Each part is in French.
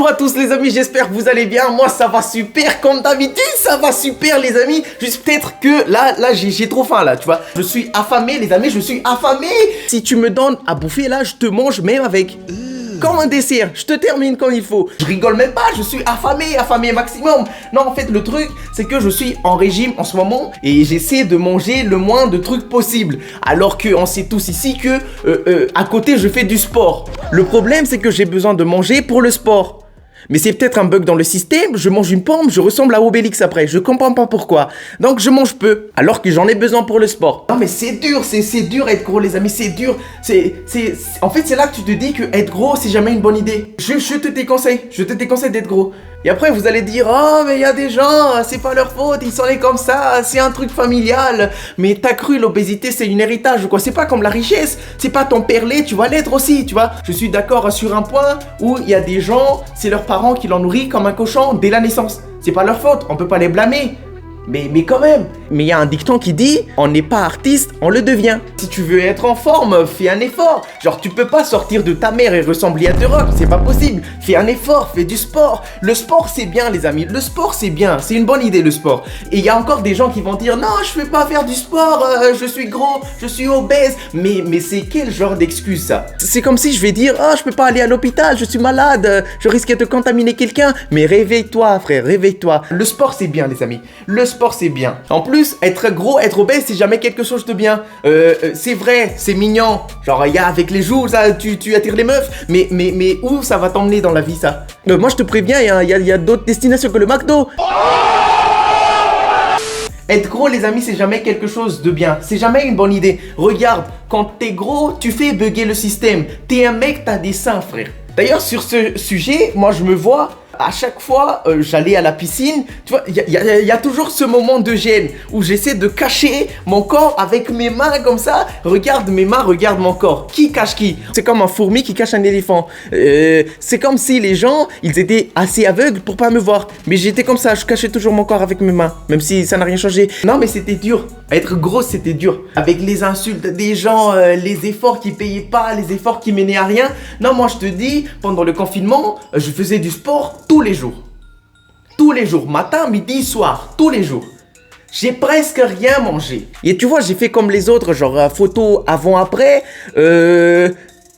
Bonjour à tous les amis, j'espère que vous allez bien. Moi ça va super, comme d'habitude ça va super les amis. Juste peut-être que là j'ai trop faim là, tu vois. Je suis affamé les amis, je suis affamé. Si tu me donnes à bouffer là, je te mange même avec comme un dessert, je te termine quand il faut. Je rigole même pas, je suis affamé maximum. Non en fait le truc c'est que je suis en régime en ce moment et j'essaie de manger le moins de trucs possible. Alors qu'on sait tous ici que à côté je fais du sport. Le problème c'est que j'ai besoin de manger pour le sport. Mais c'est peut-être un bug dans le système, je mange une pomme, je ressemble à Obélix après, je comprends pas pourquoi. Donc je mange peu, alors que j'en ai besoin pour le sport. Non mais c'est dur être gros les amis, c'est dur. En fait c'est là que tu te dis que être gros c'est jamais une bonne idée. Je te déconseille d'être gros. Et après vous allez dire, oh mais il y a des gens, c'est pas leur faute, ils sont nés comme ça, c'est un truc familial. Mais t'as cru l'obésité c'est un héritage ou quoi, c'est pas comme la richesse, c'est pas ton père l'est, tu vas l'être aussi, tu vois. Je suis d'accord sur un point où il y a des gens, c'est leurs parents qui l'ont nourri comme un cochon dès la naissance. C'est pas leur faute, on peut pas les blâmer. Mais quand même. Mais il y a un dicton qui dit, on n'est pas artiste, on le devient. Si tu veux être en forme, fais un effort. Genre tu peux pas sortir de ta mère et ressembler à The Rock, c'est pas possible. Fais un effort, fais du sport. Le sport c'est bien les amis, le sport c'est bien, c'est une bonne idée le sport. Et il y a encore des gens qui vont dire, non je peux pas faire du sport, je suis gros, je suis obèse. Mais c'est quel genre d'excuse ça? C'est comme si je vais dire, je peux pas aller à l'hôpital, je suis malade, je risque de contaminer quelqu'un. Mais réveille-toi frère, réveille-toi. Le sport c'est bien les amis, le sport c'est bien. En plus, être gros, être obèse, c'est jamais quelque chose de bien. C'est vrai, c'est mignon. Genre, il y a avec les joues, ça, tu attires les meufs. Mais où ça va t'emmener dans la vie, ça? Moi, je te préviens, il y a d'autres destinations que le McDo. Être gros, les amis, c'est jamais quelque chose de bien. C'est jamais une bonne idée. Regarde, quand t'es gros, tu fais bugger le système. T'es un mec, t'as des seins, frère. D'ailleurs, sur ce sujet, moi, je me vois... À chaque fois, j'allais à la piscine, tu vois, il y a toujours ce moment de gêne où j'essaie de cacher mon corps avec mes mains comme ça. Regarde mes mains, regarde mon corps. Qui cache qui? C'est comme un fourmi qui cache un éléphant. C'est comme si les gens, ils étaient assez aveugles pour pas me voir. Mais j'étais comme ça, je cachais toujours mon corps avec mes mains, même si ça n'a rien changé. Non mais c'était dur, être gros c'était dur. Avec les insultes des gens, les efforts qui payaient pas, les efforts qui menaient à rien. Non moi je te dis, pendant le confinement, je faisais du sport tous les jours. Tous les jours, matin, midi, soir, tous les jours. J'ai presque rien mangé. Et tu vois, j'ai fait comme les autres, genre photo avant-après.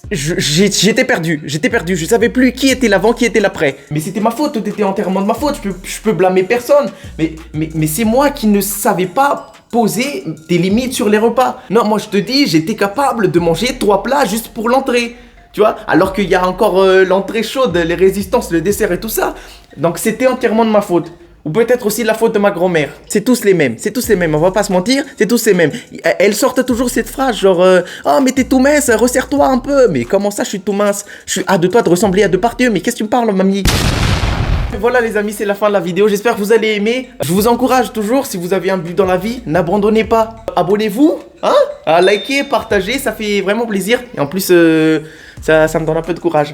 J'étais perdu, je savais plus qui était l'avant, qui était l'après. Mais c'était ma faute, tout était entièrement de ma faute, je peux blâmer personne. Mais c'est moi qui ne savais pas poser des limites sur les repas. Non, moi je te dis, j'étais capable de manger 3 plats juste pour l'entrée. Tu vois, alors qu'il y a encore l'entrée chaude, les résistances, le dessert et tout ça. Donc c'était entièrement de ma faute. Ou peut-être aussi la faute de ma grand-mère. C'est tous les mêmes, on va pas se mentir, c'est tous les mêmes. Elles sortent toujours cette phrase genre oh mais t'es tout mince, resserre-toi un peu. Mais comment ça je suis tout mince? Je suis à de toi de ressembler à Depardieu, mais qu'est-ce que tu me parles mamie? Voilà les amis, c'est la fin de la vidéo, j'espère que vous allez aimer. Je vous encourage toujours, si vous avez un but dans la vie, n'abandonnez pas. Abonnez-vous, à liker, partager, ça fait vraiment plaisir. Et en plus, ça me donne un peu de courage.